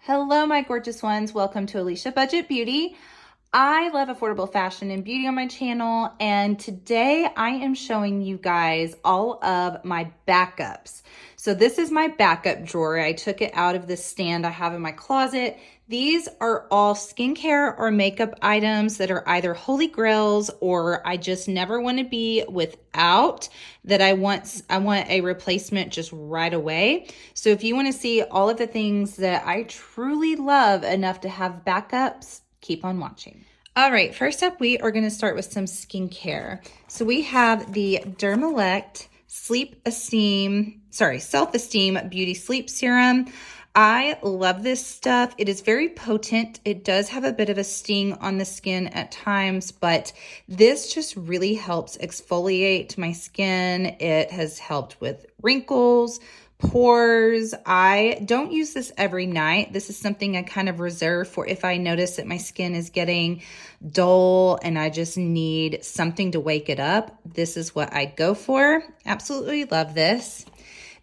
Hello, my gorgeous ones. Welcome to Alicia Budget Beauty. I love affordable fashion and beauty on my channel, and today I am showing you guys all of my backups. So this is my backup drawer. I took it out of the stand I have in my closet. These are all skincare or makeup items that are either holy grails or I just never want to be without, that I want a replacement just right away. So if you want to see all of the things that I truly love enough to have backups, keep on watching. All right, first up, we are going to start with some skincare. So we have the Dermalect Self-Esteem Beauty Sleep Serum. I love this stuff. It is very potent. It does have a bit of a sting on the skin at times, but this just really helps exfoliate my skin. It has helped with wrinkles, pores. I don't use this every night. This is something I kind of reserve for if I notice that my skin is getting dull and I just need something to wake it up. This is what I go for. Absolutely love this.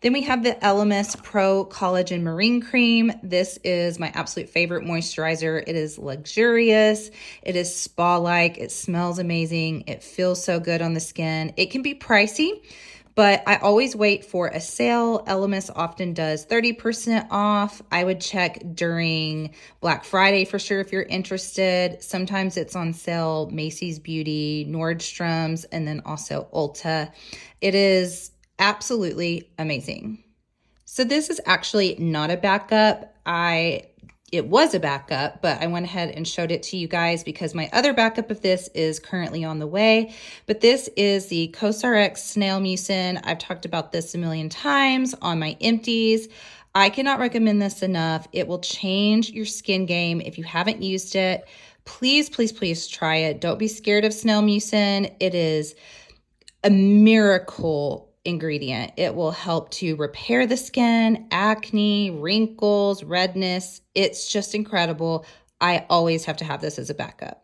Then we have the LMS Pro Collagen Marine Cream. This is my absolute favorite moisturizer. It is luxurious. It is spa-like. It smells amazing. It feels so good on the skin. It can be pricey, but I always wait for a sale. LMS often does 30% off. I would check during Black Friday for sure if you're interested. Sometimes it's on sale, Macy's Beauty, Nordstrom's, and then also Ulta. It is absolutely amazing. So this is actually not a backup. It was a backup, but I went ahead and showed it to you guys because my other backup of this is currently on the way. But this is the CosRx Snail Mucin. I've talked about this a million times on my empties. I cannot recommend this enough. It will change your skin game. If you haven't used it, please, please, please try it. Don't be scared of Snail Mucin. It is a miracle ingredient. It will help to repair the skin, acne, wrinkles, redness. It's just incredible. I always have to have this as a backup.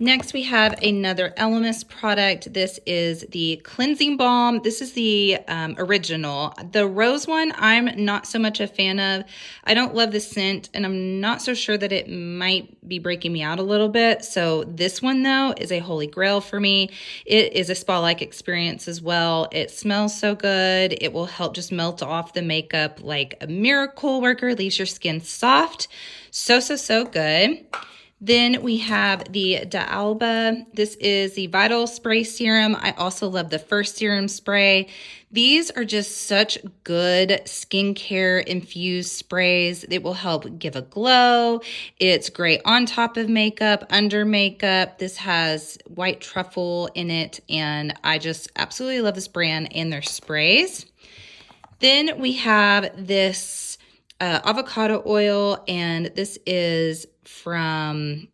Next, we have another Elemis product. This is the cleansing balm. This is the original. The rose one, I'm not so much a fan of. I don't love the scent, and I'm not so sure that it might be breaking me out a little bit. So this one, though, is a holy grail for me. It is a spa-like experience as well. It smells so good. It will help just melt off the makeup like a miracle worker, leaves your skin soft. So good. Then we have the D'Alba. This is the Vital Spray Serum. I also love the First Serum Spray. These are just such good skincare infused sprays. It will help give a glow. It's great on top of makeup, under makeup. This has white truffle in it, and I just absolutely love this brand and their sprays. Then we have this avocado oil, and this is from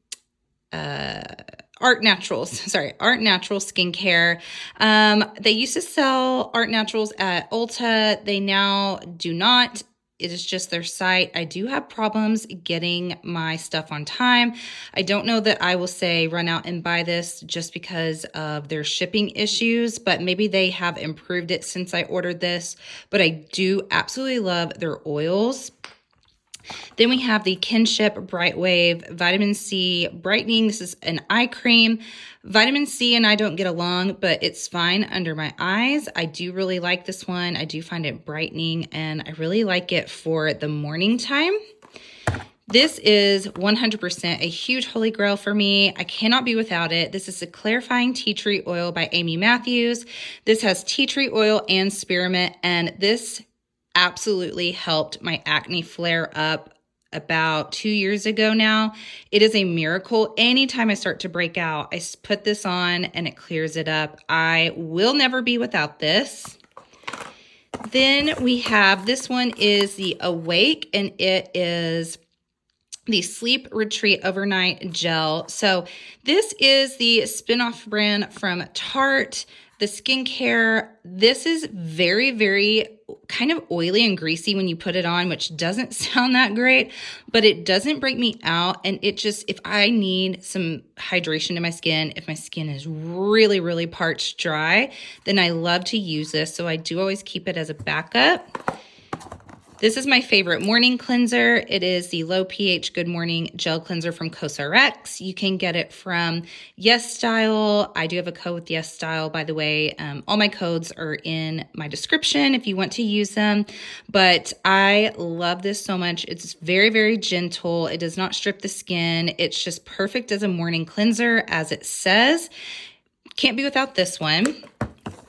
Art Naturals Skincare. They used to sell Art Naturals at Ulta. They now do not. It is just their site. I do have problems getting my stuff on time. I don't know that I will say run out and buy this just because of their shipping issues, but maybe they have improved it since I ordered this. But I do absolutely love their oils. Then we have the Kinship Bright Wave Vitamin C Brightening. This is an eye cream. Vitamin C and I don't get along, but it's fine under my eyes. I do really like this one. I do find it brightening, and I really like it for the morning time. This is 100% a huge holy grail for me. I cannot be without it. This is the Clarifying Tea Tree Oil by Amy Matthews. This has tea tree oil and spearmint, and this absolutely helped my acne flare up about 2 years ago now. It is a miracle. Anytime I start to break out, I put this on and it clears it up. I will never be without this. Then we have, this one is the Awake, and it is the Sleep Retreat Overnight Gel. So this is the spin-off brand from Tarte. The skincare, this is very, very kind of oily and greasy when you put it on, which doesn't sound that great, but it doesn't break me out. And it just, if I need some hydration in my skin, if my skin is really, really parched dry, then I love to use this. So I do always keep it as a backup. This is my favorite morning cleanser. It is the low pH Good Morning Gel Cleanser from xoxo. You can get it from Yes Style. I do have a code with Yes Style, by the way. All my codes are in my description if you want to use them. But I love this so much. It's very, very gentle. It does not strip the skin. It's just perfect as a morning cleanser, as it says. Can't be without this one.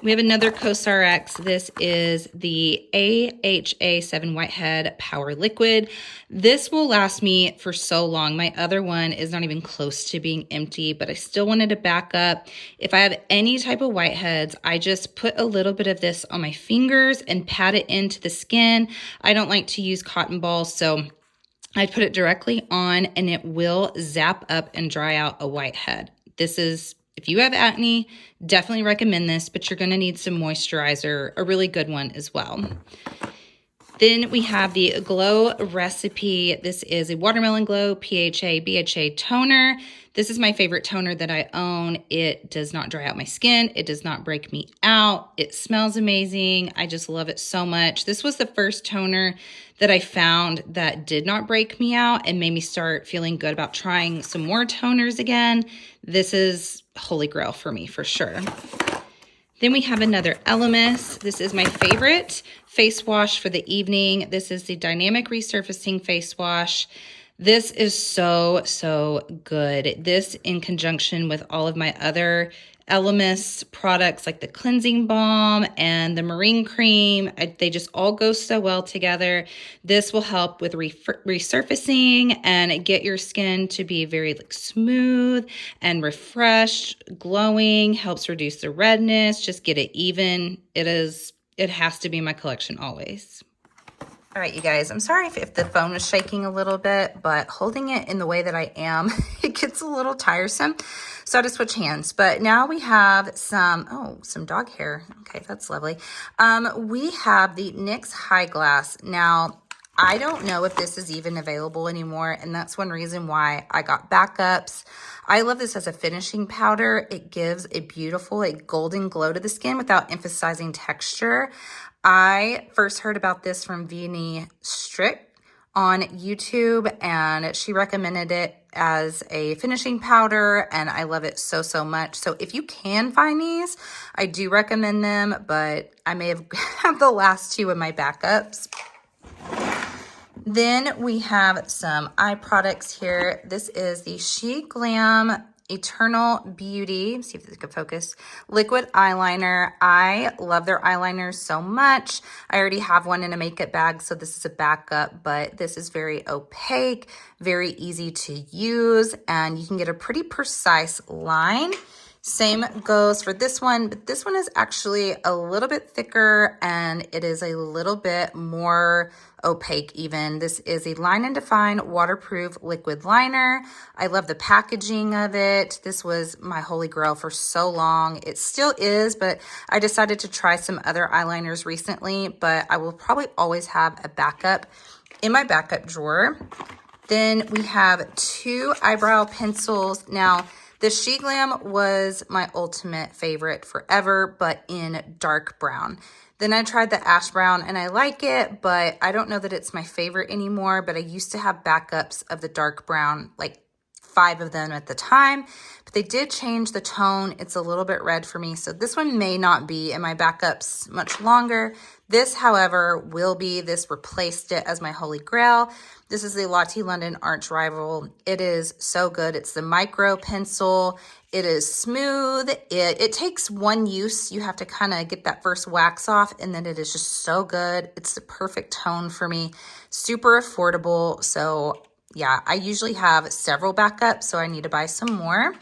We have another xoxo. This is the AHA 7 Whitehead Power Liquid. This will last me for so long. My other one is not even close to being empty, but I still wanted to back up. If I have any type of whiteheads, I just put a little bit of this on my fingers and pat it into the skin. I don't like to use cotton balls, so I put it directly on and it will zap up and dry out a whitehead. This is, if you have acne, definitely recommend this, but you're going to need some moisturizer, a really good one as well. Then we have the Glow Recipe. This is a Watermelon Glow PHA BHA toner. This is my favorite toner that I own. It does not dry out my skin. It does not break me out. It smells amazing. I just love it so much. This was the first toner that I found that did not break me out and made me start feeling good about trying some more toners again. This is holy grail for me for sure. Then we have another Elemis. This is my favorite face wash for the evening. This is the Dynamic Resurfacing Face Wash. This is so, so good. This in conjunction with all of my other Elemis products like the cleansing balm and the marine cream, they just all go so well together. This will help with resurfacing and get your skin to be very smooth and refreshed, glowing, helps reduce the redness, just get it even. It has to be in my collection always. All right, you guys, I'm sorry if the phone is shaking a little bit, but holding it in the way that I am, it gets a little tiresome. So I had to switch hands. But now we have some dog hair. Okay, that's lovely. We have the NYX High Glass. Now, I don't know if this is even available anymore, and that's one reason why I got backups. I love this as a finishing powder. It gives a beautiful, golden glow to the skin without emphasizing texture. I first heard about this from Vianney Strick on YouTube, and she recommended it as a finishing powder, and I love it so, so much. So if you can find these, I do recommend them, but I may have the last two in my backups. Then we have some eye products here. This is the She Glam Eternal Beauty, let's see if this could focus, liquid eyeliner. I love their eyeliners so much. I already have one in a makeup bag, so this is a backup, but this is very opaque, very easy to use, and you can get a pretty precise line. Same goes for this one, but this one is actually a little bit thicker and it is a little bit more opaque even. This is a Line and Define waterproof liquid liner. I love the packaging of it. This was my holy grail for so long. It still is, but I decided to try some other eyeliners recently, but I will probably always have a backup in my backup drawer. Then we have two eyebrow pencils. Now, the She Glam was my ultimate favorite forever, but in dark brown. Then I tried the ash brown and I like it, but I don't know that it's my favorite anymore. But I used to have backups of the dark brown, like 5 of them at the time, but they did change the tone. It's a little bit red for me. So this one may not be in my backups much longer. This, however, will be. This replaced it as my holy grail. This is the Lotte London Arch Rival. It is so good. It's the micro pencil. It is smooth. It takes one use. You have to kind of get that first wax off, and then it is just so good. It's the perfect tone for me. Super affordable. So yeah, I usually have several backups, so I need to buy some more.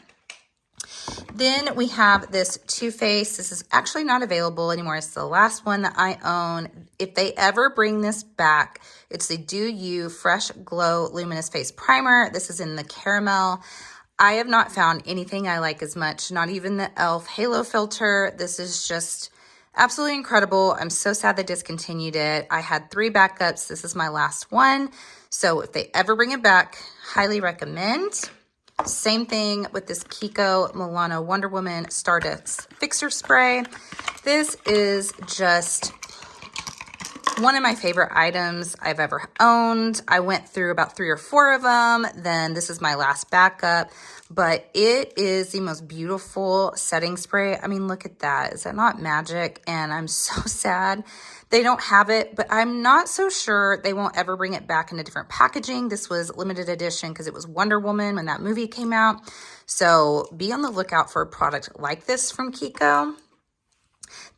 Then we have this Too Faced. This is actually not available anymore. It's the last one that I own. If they ever bring this back, it's the Do You Fresh Glow Luminous Face Primer. This is in the caramel. I have not found anything I like as much, not even the e.l.f. Halo Filter. This is just absolutely incredible. I'm so sad they discontinued it. I had 3 backups. This is my last one. So if they ever bring it back, highly recommend. Same thing with this Kiko Milano Wonder Woman Stardust Fixer Spray. This is just one of my favorite items I've ever owned. I went through about 3 or 4 of them. Then this is my last backup, but it is the most beautiful setting spray. I mean, look at that. Is that not magic? And I'm so sad they don't have it, but I'm not so sure they won't ever bring it back in a different packaging. This was limited edition because it was Wonder Woman when that movie came out. So be on the lookout for a product like this from Kiko.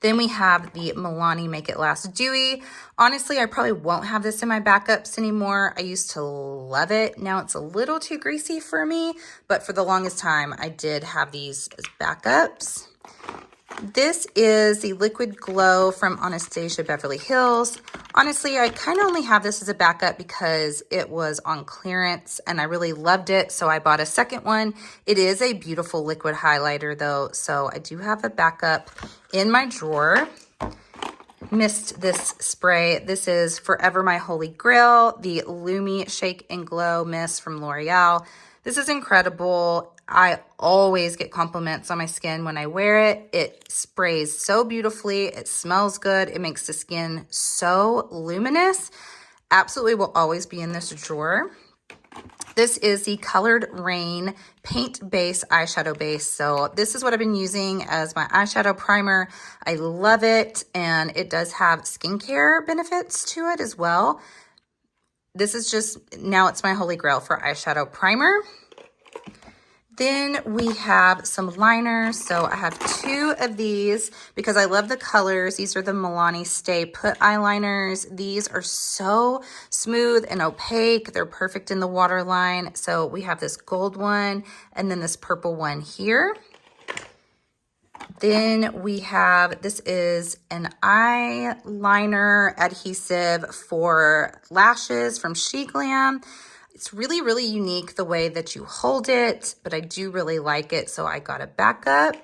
Then we have the Milani Make It Last Dewy. Honestly, I probably won't have this in my backups anymore. I used to love it. Now it's a little too greasy for me, but for the longest time, I did have these as backups. This is the Liquid Glow from Anastasia Beverly Hills. Honestly, I kind of only have this as a backup because it was on clearance and I really loved it, so I bought a second one. It is a beautiful liquid highlighter though, so I do have a backup in my drawer. Missed this spray. This is forever my holy grail, the Lumi Shake and Glow Mist from L'Oreal. This is incredible. I always get compliments on my skin when I wear it. It sprays so beautifully. It smells good. It makes the skin so luminous. Absolutely will always be in this drawer. This is the Colored Rain Paint Base Eyeshadow Base. So this is what I've been using as my eyeshadow primer. I love it, and it does have skincare benefits to it as well. This is just, now it's my holy grail for eyeshadow primer. Then we have some liners. So I have 2 of these because I love the colors. These are the Milani Stay Put eyeliners. These are so smooth and opaque. They're perfect in the waterline. So we have this gold one and then this purple one here. Then we have, this is an eyeliner adhesive for lashes from She Glam. It's really, really unique the way that you hold it, but I do really like it, so I got a backup.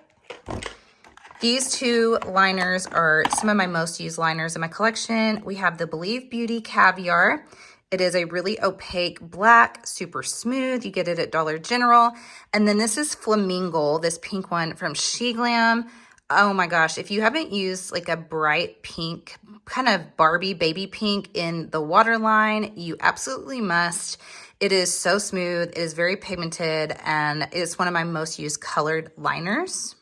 These 2 liners are some of my most used liners in my collection. We have the Believe Beauty Caviar. It is a really opaque black, super smooth. You get it at Dollar General. And then this is Flamingo, this pink one from She Glam. Oh my gosh, if you haven't used like a bright pink, kind of Barbie baby pink in the waterline, you absolutely must. It is so smooth, it is very pigmented, and it's one of my most used colored liners.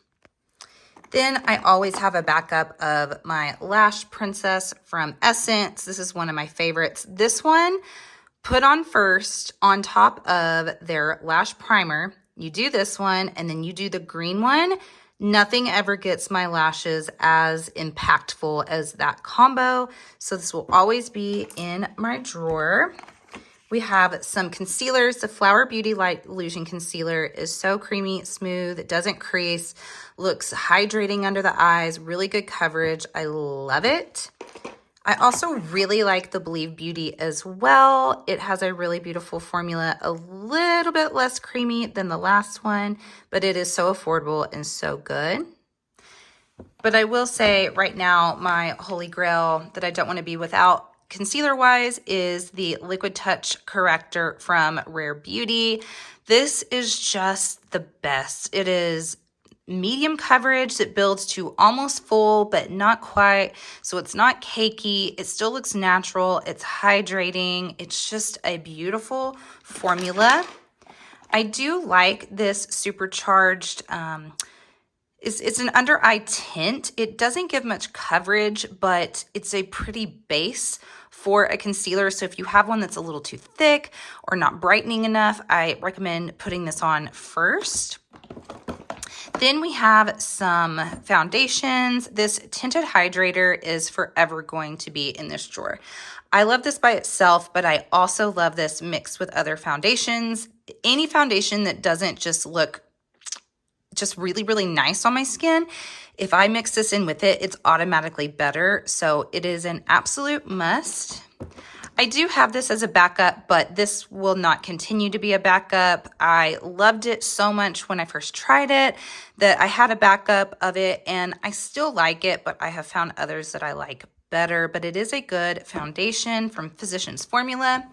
Then I always have a backup of my Lash Princess from Essence. This is one of my favorites. This one, put on first on top of their lash primer. You do this one, and then you do the green one. Nothing ever gets my lashes as impactful as that combo. So this will always be in my drawer. We have some concealers. The Flower Beauty Light Illusion Concealer is so creamy, smooth, it doesn't crease, looks hydrating under the eyes, really good coverage. I love it. I also really like the Believe Beauty as well. It has a really beautiful formula, a little bit less creamy than the last one, but it is so affordable and so good. But I will say right now, my holy grail that I don't want to be without concealer-wise is the Liquid Touch Corrector from Rare Beauty. This is just the best. It is medium coverage that builds to almost full, but not quite. So it's not cakey. It still looks natural. It's hydrating. It's just a beautiful formula. I do like this supercharged, it's an under eye tint. It doesn't give much coverage, but it's a pretty base for a concealer. So if you have one that's a little too thick or not brightening enough, I recommend putting this on first. Then we have some foundations. This tinted hydrator is forever going to be in this drawer. I love this by itself, but I also love this mixed with other foundations. Any foundation that doesn't just look just really, really nice on my skin, if I mix this in with it, it's automatically better. So it is an absolute must. I do have this as a backup, but this will not continue to be a backup. I loved it so much when I first tried it that I had a backup of it, and I still like it, but I have found others that I like better. But it is a good foundation from Physicians Formula.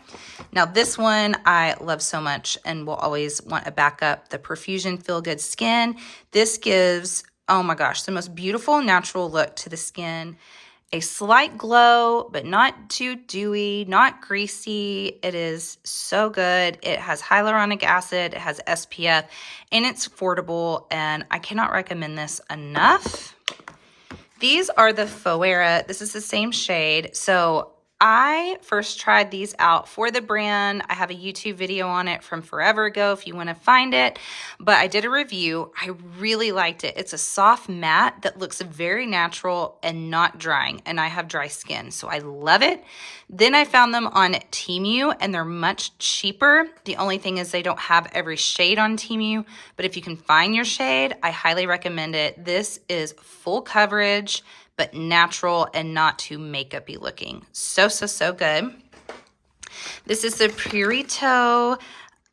Now this one I love so much and will always want a backup, the Perfusion Feel Good Skin. This gives, oh my gosh, the most beautiful natural look to the skin. a slight glow, but not too dewy, not greasy. It is so good. It has hyaluronic acid, it has SPF, and it's affordable, and I cannot recommend this enough. These are the Foera. This is the same shade. So I first tried these out for the brand. I have a YouTube video on it from forever ago if you want to find it, but I did a review. I really liked it. It's a soft matte that looks very natural and not drying, and I have dry skin, so I love it. Then I found them on Temu, and they're much cheaper. The only thing is they don't have every shade on Temu, but if you can find your shade, I highly recommend it. This is full coverage, but natural and not too makeup-y looking. So, so, so good. This is the Purito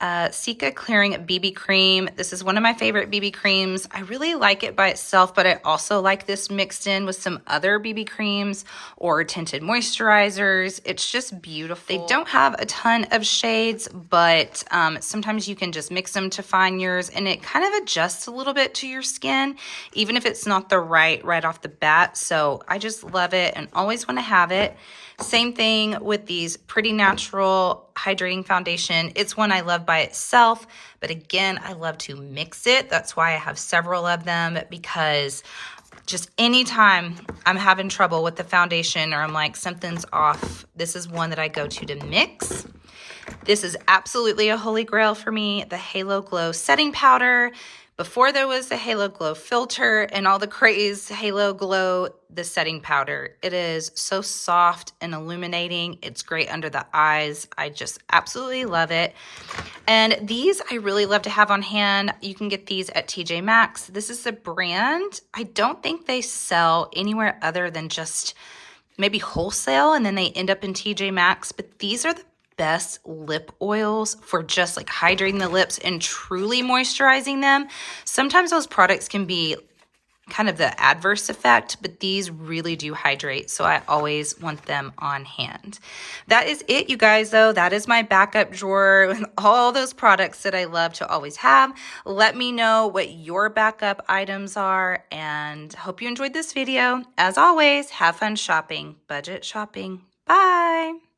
Cica Clearing BB Cream. This is one of my favorite BB creams. I really like it by itself, but I also like this mixed in with some other BB creams or tinted moisturizers. It's just beautiful. They don't have a ton of shades, but sometimes you can just mix them to find yours, and it kind of adjusts a little bit to your skin, even if it's not the right off the bat. So I just love it and always want to have it. Same thing with these Pretty Natural Hydrating Foundation. It's one I love by itself, but again, I love to mix it. That's why I have several of them, because just anytime I'm having trouble with the foundation or I'm like, something's off, this is one that I go to mix. This is absolutely a holy grail for me, the Halo Glow Setting Powder. Before there was the Halo Glow filter and all the craze, Halo Glow, the setting powder. It is so soft and illuminating. It's great under the eyes. I just absolutely love it. And these I really love to have on hand. You can get these at TJ Maxx. This is the brand. I don't think they sell anywhere other than just maybe wholesale, and then they end up in TJ Maxx, but these are the best lip oils for just like hydrating the lips and truly moisturizing them. Sometimes those products can be kind of the adverse effect, but these really do hydrate, so I always want them on hand. That is it, you guys, though. That is my backup drawer with all those products that I love to always have. Let me know what your backup items are, and hope you enjoyed this video. As always, have fun shopping. Budget shopping. Bye!